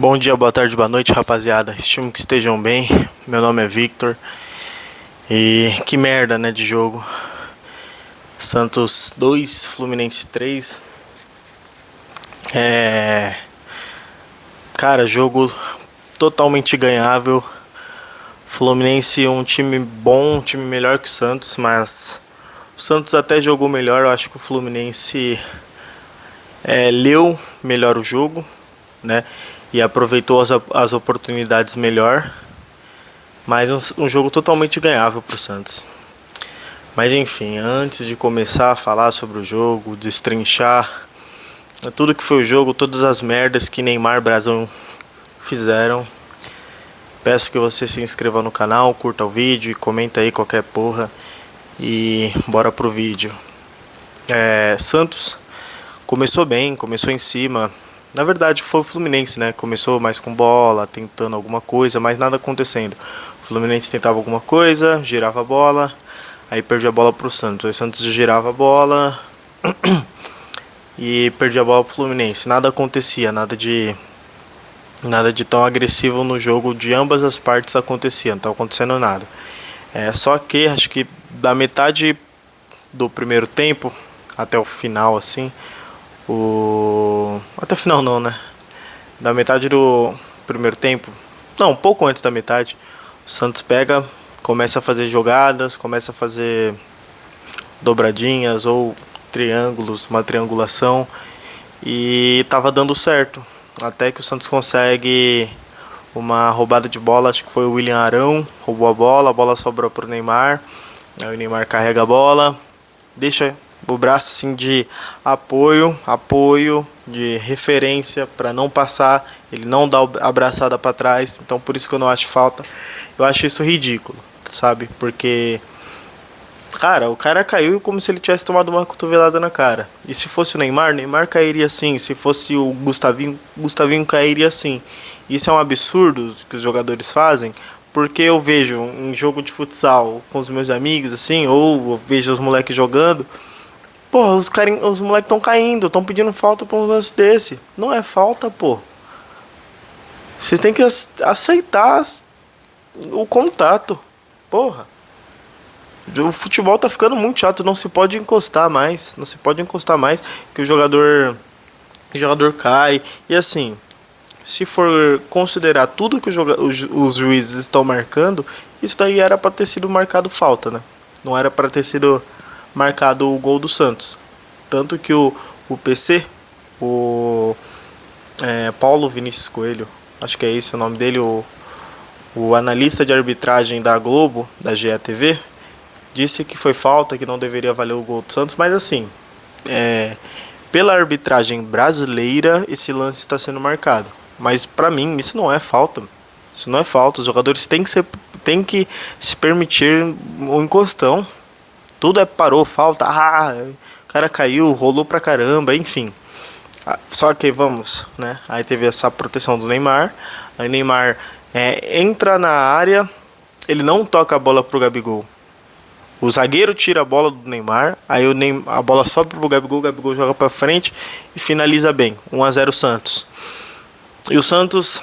Bom dia, boa tarde, boa noite, rapaziada. Estimo que estejam bem. Meu nome é Victor. E que merda, né, de jogo. Santos 2, Fluminense 3. Cara, jogo totalmente ganhável. Fluminense um time bom, um time melhor que o Santos, mas o Santos até jogou melhor. Eu acho que o Fluminense leu melhor o jogo, né? E aproveitou as oportunidades melhor. Mas um jogo totalmente ganhável pro Santos. Mas enfim, antes de começar a falar sobre o jogo, destrinchar tudo que foi o jogo, todas as merdas que Neymar Brasão fizeram, peço que você se inscreva no canal, curta o vídeo e comenta aí qualquer porra. E bora pro vídeo. Santos começou bem, começou em cima. Na verdade foi o Fluminense, né? Começou mais com bola, tentando alguma coisa, mas nada acontecendo. O Fluminense tentava alguma coisa, girava a bola, aí perdia a bola pro Santos. Aí o Santos girava a bola e perdia a bola pro Fluminense. Nada acontecia, nada de tão agressivo no jogo de ambas as partes acontecia, não estava acontecendo nada. Só que acho que da metade do primeiro tempo até o final, assim, até o final não, né? Da metade do primeiro tempo, não, um pouco antes da metade, o Santos começa a fazer jogadas, começa a fazer dobradinhas ou triângulos, uma triangulação, e tava dando certo. Até que o Santos consegue uma roubada de bola, acho que foi o William Arão, roubou a bola sobrou pro Neymar. Aí o Neymar carrega a bola, deixa o braço assim de apoio, de referência para não passar, ele não dá a abraçada para trás. Então por isso que eu não acho falta. Eu acho isso ridículo, sabe? Porque cara, o cara caiu como se ele tivesse tomado uma cotovelada na cara. E se fosse o Neymar cairia assim. Se fosse o Gustavinho cairia assim. Isso é um absurdo que os jogadores fazem, porque eu vejo em jogo de futsal com os meus amigos, assim, ou eu vejo os moleques jogando. Porra, os moleques estão caindo, estão pedindo falta pra um lance desse. Não é falta, pô. Vocês têm que aceitar o contato. Porra. O futebol tá ficando muito chato, não se pode encostar mais. Não se pode encostar mais, que o jogador cai. E assim, se for considerar tudo que os juízes estão marcando, isso daí era para ter sido marcado falta, né? Não era para ter sido marcado o gol do Santos. Tanto que o PC, Paulo Vinícius Coelho, acho que é esse o nome dele, o analista de arbitragem da Globo, da GETV, disse que foi falta, que não deveria valer o gol do Santos, mas assim, pela arbitragem brasileira, esse lance está sendo marcado. Mas pra mim, isso não é falta. Isso não é falta. Os jogadores têm que se permitir o encostão. Tudo parou, falta. O cara caiu, rolou pra caramba, enfim. Só que vamos, né? Aí teve essa proteção do Neymar. Aí o Neymar entra na área, ele não toca a bola pro Gabigol. O zagueiro tira a bola do Neymar, aí a bola sobe pro Gabigol, o Gabigol joga pra frente e finaliza bem. 1-0 Santos. E o Santos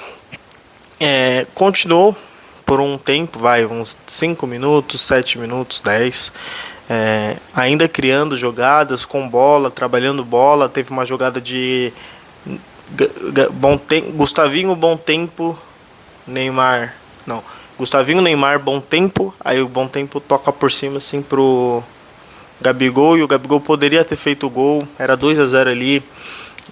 continuou por um tempo, uns 5 minutos, 7 minutos, 10, ainda criando jogadas com bola, trabalhando bola. Teve uma jogada de Gustavinho, Bom Tempo, Neymar, não, Gustavinho, Neymar, Bom Tempo, aí o Bom Tempo toca por cima assim pro Gabigol, e o Gabigol poderia ter feito o gol, era 2-0 ali.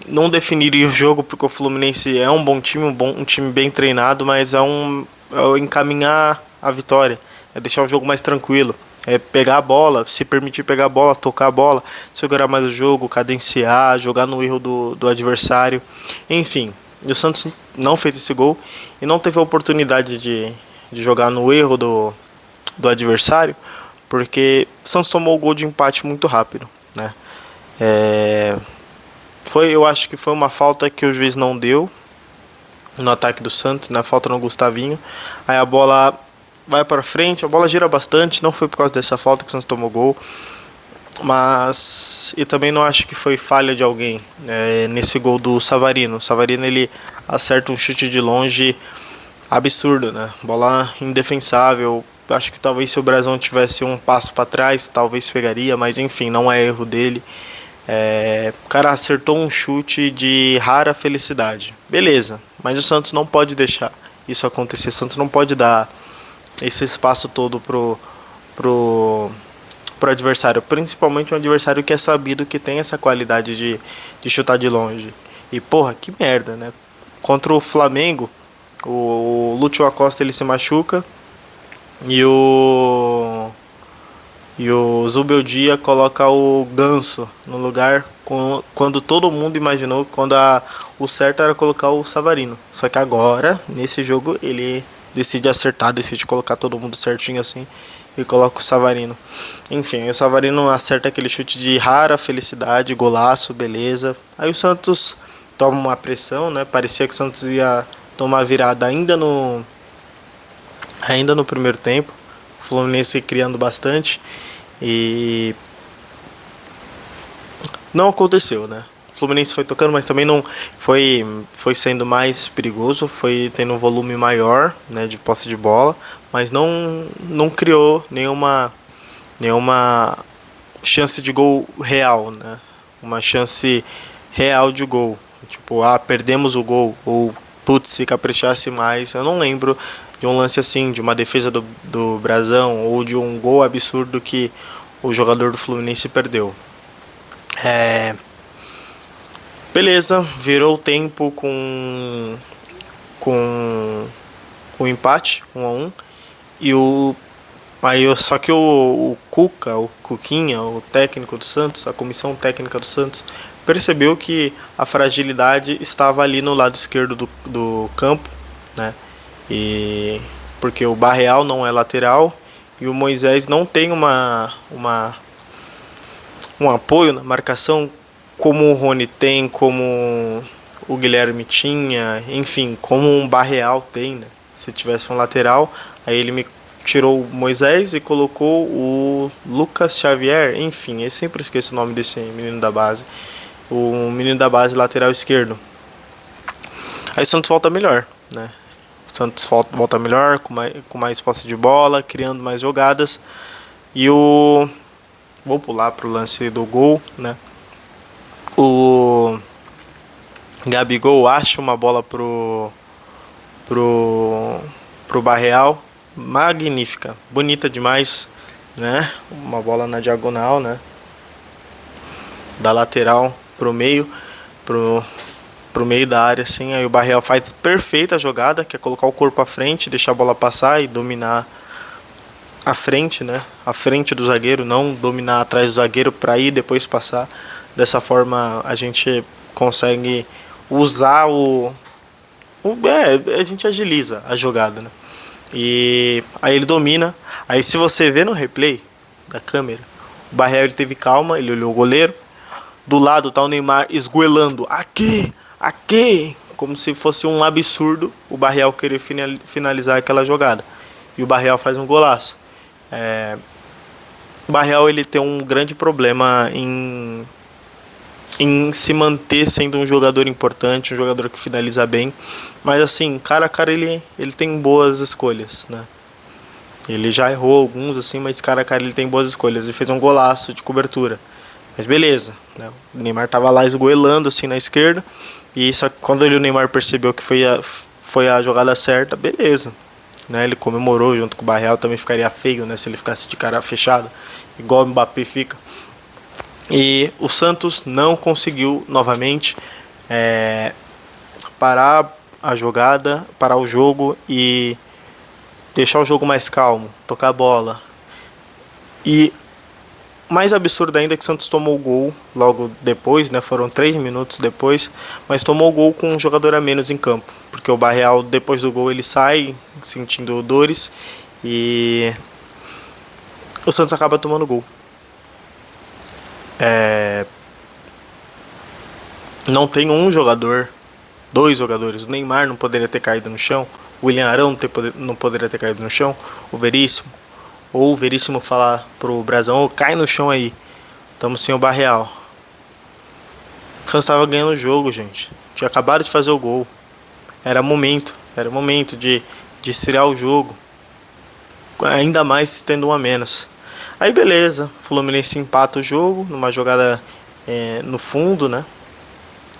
Não definiria o jogo, porque o Fluminense é um bom time, um time bem treinado, mas é encaminhar a vitória, é deixar o jogo mais tranquilo, é pegar a bola, se permitir pegar a bola, tocar a bola, segurar mais o jogo, cadenciar, jogar no erro do adversário, enfim. E o Santos não fez esse gol e não teve a oportunidade de jogar no erro do adversário, porque o Santos tomou o gol de empate muito rápido, né? Eu acho que foi uma falta que o juiz não deu no ataque do Santos, na falta no Gustavinho. Aí a bola vai para frente, a bola gira bastante, não foi por causa dessa falta que o Santos tomou gol. Mas e também não acho que foi falha de alguém nesse gol do Savarino. O Savarino ele acerta um chute de longe absurdo, né? Bola indefensável. Acho que talvez se o Brasão tivesse um passo para trás, talvez pegaria, mas enfim, não é erro dele. O cara acertou um chute de rara felicidade. Beleza, mas o Santos não pode deixar isso acontecer. O Santos não pode dar esse espaço todo pro, pro adversário. Principalmente um adversário que é sabido que tem essa qualidade de chutar de longe. E porra, que merda, né? Contra o Flamengo, o Lúcio Acosta ele se machuca e o Zubeldia coloca o Ganso no lugar quando todo mundo imaginou o certo era colocar o Savarino. Só que agora, nesse jogo, ele decide acertar, decide colocar todo mundo certinho assim e coloca o Savarino. Enfim, o Savarino acerta aquele chute de rara felicidade, golaço, beleza. Aí o Santos toma uma pressão, né? Parecia que o Santos ia tomar virada ainda no primeiro tempo. O Fluminense criando bastante e não aconteceu, né? O Fluminense foi tocando, mas também não foi sendo mais perigoso, foi tendo um volume maior, né, de posse de bola, mas não criou nenhuma chance de gol real, né? Uma chance real de gol. Tipo, perdemos o gol ou putz, se caprichasse mais. Eu não lembro de um lance assim, de uma defesa do Brasão ou de um gol absurdo que o jogador do Fluminense perdeu. Beleza, virou o tempo com empate, 1-1. E só que o Cuquinha, o técnico do Santos, a comissão técnica do Santos, percebeu que a fragilidade estava ali no lado esquerdo do campo, né? E porque o Barreal não é lateral e o Moisés não tem um apoio na marcação como o Rony tem, como o Guilherme tinha, enfim, como um Barreal tem, né? Se tivesse um lateral, aí ele me tirou o Moisés e colocou o Lucas Xavier, enfim, eu sempre esqueço o nome desse menino da base, o menino da base lateral esquerdo. Aí o Santos volta melhor, né? O Santos volta melhor, com mais posse de bola, criando mais jogadas. Vou pular pro lance do gol, né? O Gabigol acha uma bola pro Barreal, magnífica, bonita demais, né? Uma bola na diagonal, né? Da lateral pro meio, pro meio da área, assim. Aí o Barreal faz perfeita a jogada, que é colocar o corpo à frente, deixar a bola passar e dominar à frente, né? À frente do zagueiro, não dominar atrás do zagueiro para ir depois passar. Dessa forma a gente consegue usar a gente agiliza a jogada, né? E aí ele domina. Aí se você vê no replay da câmera, o Barreal ele teve calma, ele olhou o goleiro. Do lado tá o Neymar esgoelando aqui, como se fosse um absurdo o Barreal querer finalizar aquela jogada. E o Barreal faz um golaço. O Barreal ele tem um grande problema em se manter sendo um jogador importante, um jogador que finaliza bem. Mas assim, cara a cara ele tem boas escolhas, né? Ele já errou alguns, assim, mas cara a cara ele tem boas escolhas. Ele fez um golaço de cobertura. Mas beleza, né? O Neymar tava lá esgoelando assim na esquerda. E só que quando o Neymar percebeu que foi a jogada certa, beleza. Né? Ele comemorou junto com o Barreal, também ficaria feio, né? Se ele ficasse de cara fechada, igual o Mbappé fica. E o Santos não conseguiu novamente parar a jogada, parar o jogo e deixar o jogo mais calmo, tocar a bola. E mais absurdo ainda é que o Santos tomou o gol logo depois, né? Foram 3 minutos depois, mas tomou o gol com um jogador a menos em campo, porque o Barreal depois do gol ele sai sentindo dores e o Santos acaba tomando gol. Não tem um jogador, 2 jogadores. O Neymar não poderia ter caído no chão, o William Arão não poderia ter caído no chão, o Veríssimo. Ou o Veríssimo falar pro Brasão, cai no chão aí. Estamos sem o Barreal. O Santos estava ganhando o jogo, gente. Tinha acabado de fazer o gol. Era momento de estrear o jogo. Ainda mais tendo um a menos. Aí beleza, o Fluminense empata o jogo numa jogada no fundo, né?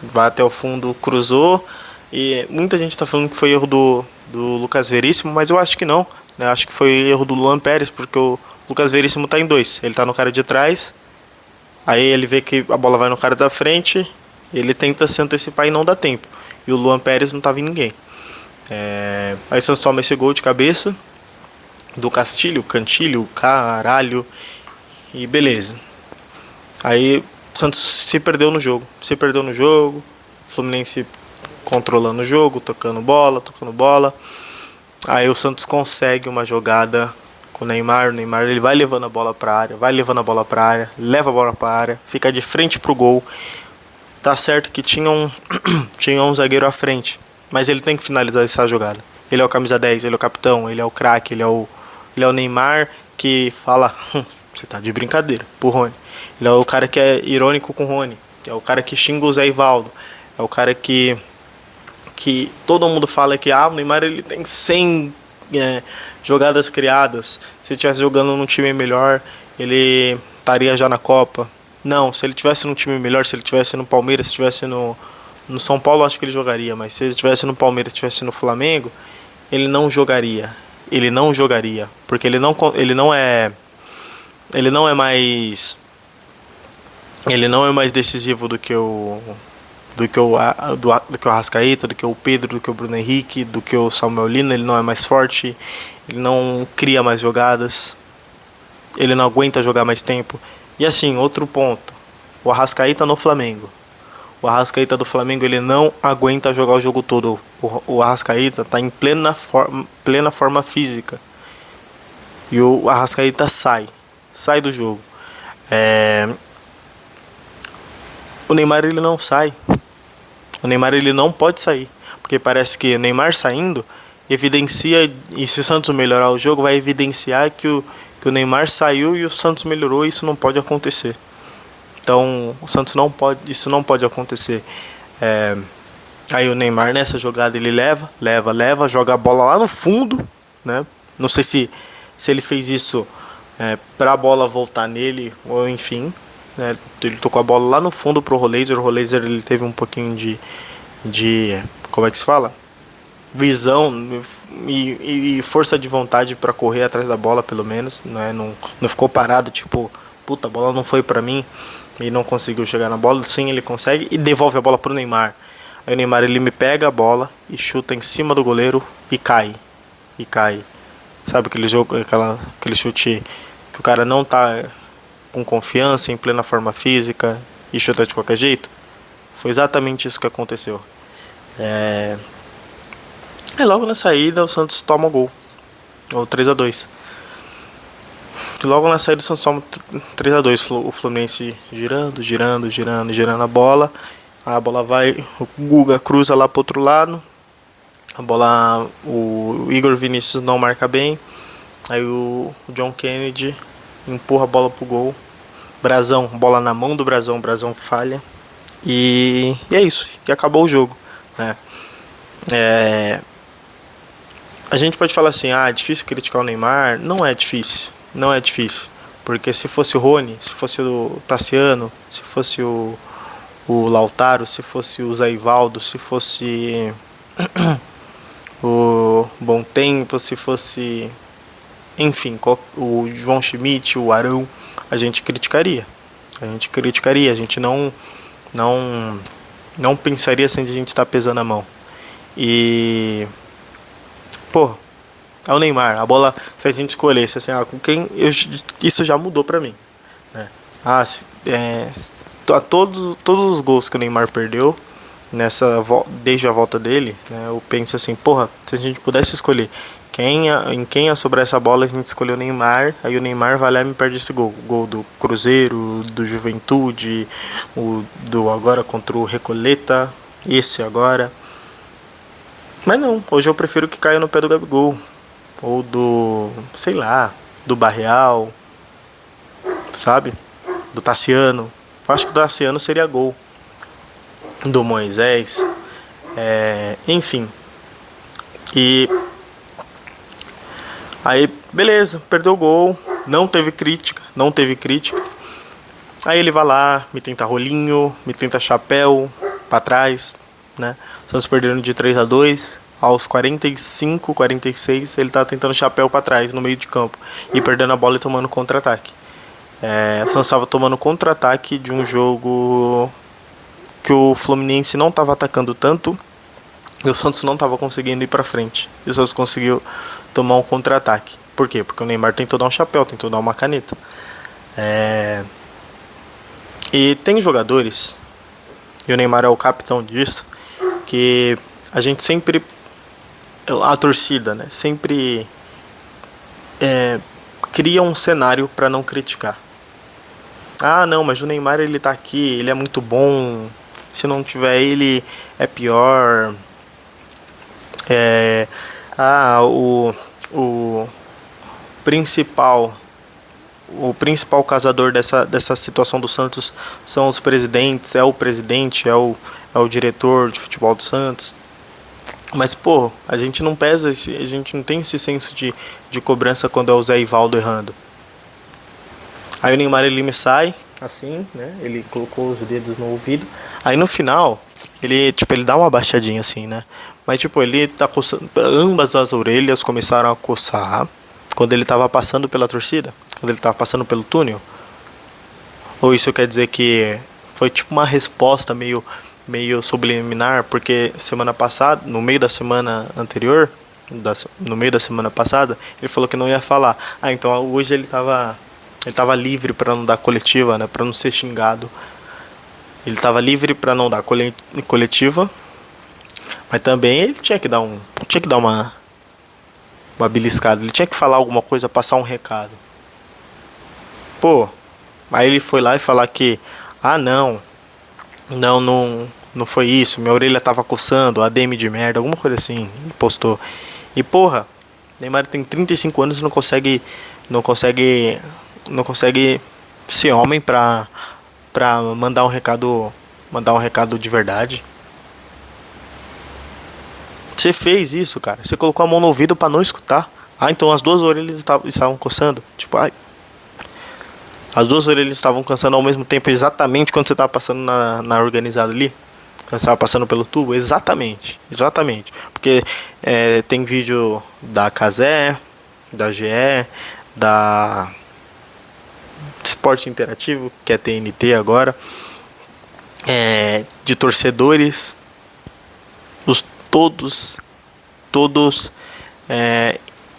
Vai até o fundo, cruzou. E muita gente tá falando que foi erro do Lucas Veríssimo, mas eu acho que não, né? Acho que foi erro do Luan Pérez, porque o Lucas Veríssimo tá em dois. Ele tá no cara de trás, aí ele vê que a bola vai no cara da frente, ele tenta se antecipar e não dá tempo. E o Luan Pérez não tava em ninguém. Aí o Santos toma esse gol de cabeça do Cantilho, caralho, e beleza. Aí o Santos se perdeu no jogo. Fluminense controlando o jogo, tocando bola. Aí o Santos consegue uma jogada com o Neymar. Ele vai levando a bola pra área, leva a bola pra área, fica de frente pro gol. Tá certo que tinha um zagueiro à frente, mas ele tem que finalizar essa jogada. Ele é o camisa 10, ele é o capitão, ele é o craque, ele é o Neymar que fala, você tá de brincadeira, pro Rony. Ele é o cara que é irônico com o Rony, é o cara que xinga o Zé Ivaldo, é o cara que todo mundo fala que o Neymar ele tem 100 jogadas criadas. Se ele estivesse jogando num time melhor, ele estaria já na Copa. Não, se ele tivesse num time melhor, se ele tivesse no Palmeiras, se tivesse no São Paulo, acho que ele jogaria, mas se ele tivesse no Palmeiras, se tivesse no Flamengo, ele não jogaria. Porque ele não é mais decisivo do que o Arrascaeta, do que o Pedro, do que o Bruno Henrique, do que o Samuel Lino. Ele não é mais forte, ele não cria mais jogadas, ele não aguenta jogar mais tempo. E assim, outro ponto, o Arrascaeta no Flamengo. O Arrascaeta do Flamengo, ele não aguenta jogar o jogo todo. O Arrascaeta está em plena forma física. E o Arrascaeta sai do jogo. O Neymar ele não sai. O Neymar ele não pode sair, porque parece que o Neymar saindo evidencia, e se o Santos melhorar o jogo, vai evidenciar que o Neymar saiu e o Santos melhorou, e isso não pode acontecer. Então, isso não pode acontecer. Aí o Neymar nessa jogada ele leva, joga a bola lá no fundo, né? Não sei se ele fez isso para a bola voltar nele, ou enfim, né? Ele tocou a bola lá no fundo pro Roleiser. O Roleiser ele teve um pouquinho de como é que se fala? Visão e força de vontade para correr atrás da bola, pelo menos, né? Não ficou parado, tipo, puta, a bola não foi para mim, e não conseguiu chegar na bola. Sim, ele consegue e devolve a bola pro Neymar. Aí o Neymar ele me pega a bola e chuta em cima do goleiro e cai. Sabe aquele jogo, aquele chute que o cara não tá com confiança, em plena forma física e chuta de qualquer jeito? Foi exatamente isso que aconteceu. Logo na saída o Santos toma o gol, ou 3-2. Logo na saída o Santos toma 3-2. O Fluminense girando a bola vai, o Guga cruza lá pro outro lado, a bola, o Igor Vinícius não marca bem, aí o John Kennedy empurra a bola pro gol. Brazão, bola na mão do Brazão, falha, e é isso, e acabou o jogo, né? A gente pode falar assim, é difícil criticar o Neymar. Não é difícil, porque se fosse o Rony, se fosse o Tassiano, se fosse o Lautaro, se fosse o Zé Ivaldo, se fosse o Bom Tempo, se fosse, enfim, o João Schmidt, o Arão, a gente criticaria. A gente não pensaria assim de a gente estar pesando a mão. E é o Neymar. A bola, se a gente escolhesse assim, com quem isso já mudou pra mim, né? Todos os gols que o Neymar perdeu desde a volta dele, né, eu penso assim, se a gente pudesse escolher em quem ia sobrar essa bola, a gente escolheu o Neymar. Aí o Neymar vai lá e me perde esse gol do Cruzeiro, do Juventude, do agora contra o Recoleta, esse agora. Mas não, hoje eu prefiro que caia no pé do Gabigol, ou do Barreal, sabe? do Tassiano. Eu acho que do Tassiano seria gol. Do Moisés. Enfim. E aí, beleza, perdeu o gol. Não teve crítica. Aí ele vai lá, me tenta rolinho, me tenta chapéu pra trás, né? Santos perdendo de 3-2. Aos 45, 46, ele tá tentando chapéu pra trás no meio de campo e perdendo a bola e tomando contra-ataque. O Santos estava tomando contra-ataque de um jogo que o Fluminense não estava atacando tanto e o Santos não estava conseguindo ir pra frente. E o Santos conseguiu tomar um contra-ataque. Por quê? Porque o Neymar tentou dar um chapéu, tentou dar uma caneta. E tem jogadores, e o Neymar é o capitão disso, que a gente sempre... A torcida, né? Sempre cria um cenário para não criticar. Ah, não, mas o Neymar ele tá aqui, ele é muito bom. Se não tiver ele, é pior. O principal causador dessa situação do Santos são os presidentes, é o presidente, é o diretor de futebol do Santos. Mas, pô, a gente não pesa, a gente não tem esse senso de cobrança quando é o Zé Ivaldo errando. Aí o Neymar ele me sai, assim, né? Ele colocou os dedos no ouvido. Aí no final, ele dá uma baixadinha assim, né? Mas, ele tá coçando, ambas as orelhas começaram a coçar quando ele tava passando pela torcida, quando ele tava passando pelo túnel. Ou isso quer dizer que foi uma resposta meio subliminar, porque semana passada, no meio da semana anterior, no meio da semana passada, ele falou que não ia falar. Então hoje ele tava livre para não dar coletiva, né, para não ser xingado. Ele tava livre para não dar coletiva, mas também ele tinha que dar uma beliscada, ele tinha que falar alguma coisa, passar um recado. Pô, aí ele foi lá e falar que não foi isso, minha orelha tava coçando, ADM de merda, alguma coisa assim, ele postou. E porra, Neymar tem 35 anos e não consegue ser homem pra mandar um recado de verdade. Você fez isso, cara, você colocou a mão no ouvido pra não escutar. Então as duas orelhas estavam coçando, as duas orelhas estavam coçando ao mesmo tempo, exatamente quando você estava passando na organizada ali. Quando você estava passando pelo tubo, exatamente. Porque tem vídeo da Cazé, da GE, da Esporte Interativo, que é TNT agora, de torcedores, todos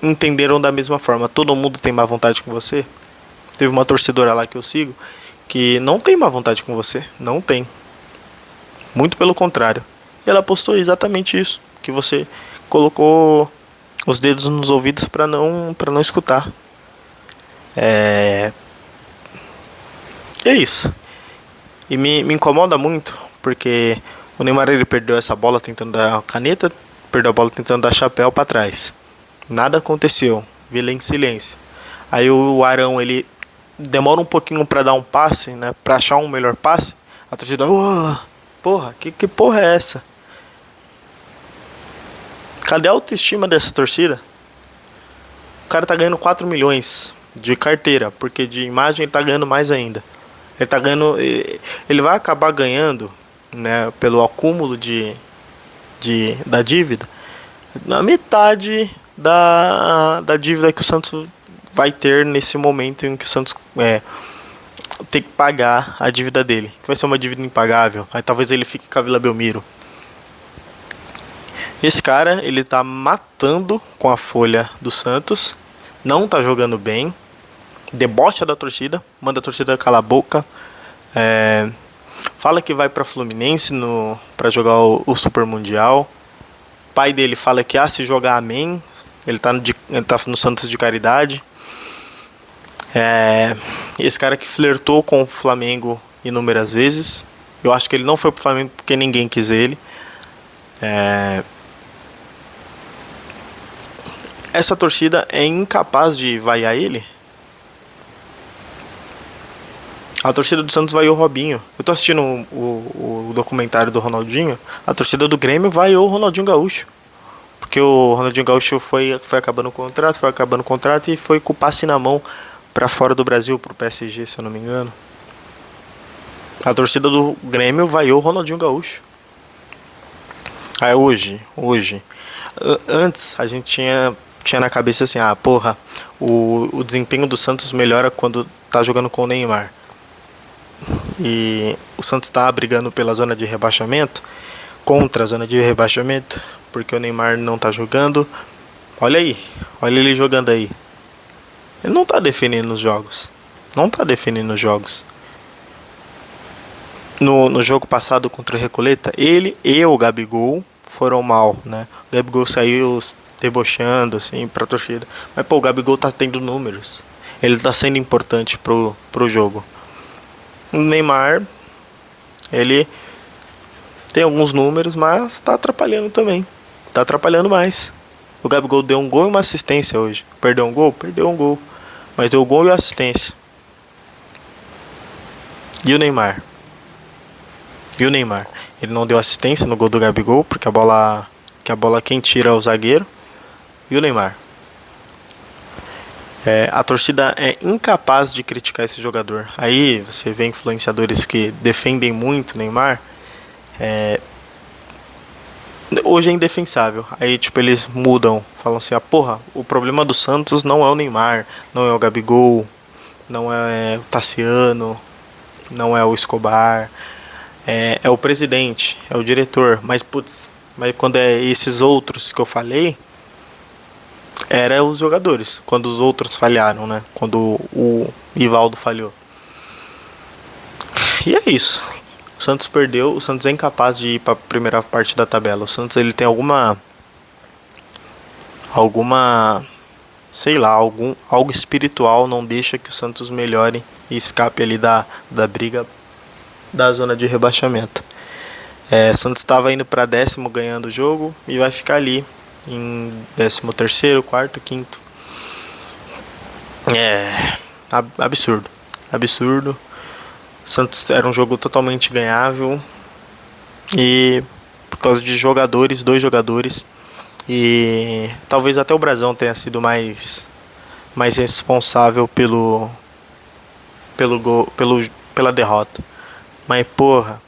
entenderam da mesma forma. Todo mundo tem má vontade com você. Teve uma torcedora lá que eu sigo que não tem má vontade com você. Não tem. Muito pelo contrário. E ela postou exatamente isso. Que você colocou os dedos nos ouvidos para não escutar. É isso. E me incomoda muito. Porque o Neymar ele perdeu essa bola tentando dar caneta. Perdeu a bola tentando dar chapéu para trás. Nada aconteceu. Vila em silêncio. Aí o Arão ele demora um pouquinho pra dar um passe, né? Pra achar um melhor passe. A torcida, porra, que porra é essa? Cadê a autoestima dessa torcida? O cara tá ganhando 4 milhões de carteira, porque de imagem ele tá ganhando mais ainda. Ele vai acabar ganhando, né, pelo acúmulo da dívida, na metade da dívida que o Santos vai ter nesse momento em que o Santos tem que pagar a dívida dele, que vai ser uma dívida impagável. Aí talvez ele fique com a Vila Belmiro. Esse cara, ele tá matando com a folha do Santos, não tá jogando bem, debocha da torcida, manda a torcida calar a boca, fala que vai pra Fluminense pra jogar o Super Mundial. O pai dele fala que se jogar amém, ele tá no Santos de caridade. Esse cara que flertou com o Flamengo inúmeras vezes. Eu acho que ele não foi pro Flamengo porque ninguém quis ele. Essa torcida é incapaz de vaiar ele. A torcida do Santos vaiou o Robinho. Eu tô assistindo o documentário do Ronaldinho. A torcida do Grêmio vaiou o Ronaldinho Gaúcho. Porque o Ronaldinho Gaúcho foi acabando o contrato e foi com o passe na mão pra fora do Brasil, pro PSG, se eu não me engano. A torcida do Grêmio vaiou o Ronaldinho Gaúcho. Aí hoje. Antes a gente tinha na cabeça assim, porra, o desempenho do Santos melhora quando tá jogando com o Neymar. E o Santos tá brigando pela zona de rebaixamento, contra a zona de rebaixamento, porque o Neymar não tá jogando. Olha aí, olha ele jogando aí. Ele não tá definindo os jogos. No jogo passado contra o Recoleta, ele e o Gabigol foram mal, né? O Gabigol saiu debochando, assim, pra torcida. Mas, pô, o Gabigol tá tendo números. Ele tá sendo importante pro jogo. O Neymar, ele tem alguns números, mas tá atrapalhando também. Tá atrapalhando mais. O Gabigol deu um gol e uma assistência hoje. Perdeu um gol? Perdeu um gol. Mas deu gol e assistência. E o Neymar? Ele não deu assistência no gol do Gabigol, porque a bola quem tira é o zagueiro. E o Neymar? A torcida é incapaz de criticar esse jogador. Aí você vê influenciadores que defendem muito o Neymar. Hoje é indefensável. Aí tipo eles mudam, falam assim, porra, o problema do Santos não é o Neymar, não é o Gabigol, não é o Tassiano, não é o Escobar, é o presidente, é o diretor. Mas quando é esses outros que eu falei, era os jogadores, quando os outros falharam, né? Quando o Ivaldo falhou. E é isso. O Santos perdeu, o Santos é incapaz de ir para a primeira parte da tabela. O Santos ele tem alguma sei lá, algo espiritual não deixa que o Santos melhore e escape ali da briga da zona de rebaixamento. O Santos estava indo para 10º ganhando o jogo e vai ficar ali em 13º, 4º, 5º. Absurdo. Santos era um jogo totalmente ganhável e por causa de dois jogadores, e talvez até o Brasão tenha sido mais responsável pela derrota. Mas porra,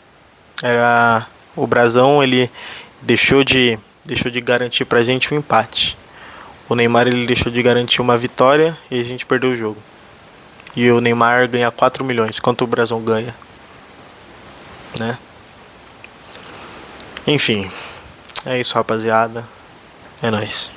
o Brasão, ele deixou de garantir pra gente um empate. O Neymar ele deixou de garantir uma vitória e a gente perdeu o jogo. E o Neymar ganha 4 milhões. Quanto o Brasão ganha? Né? Enfim. É isso, rapaziada. É nóis.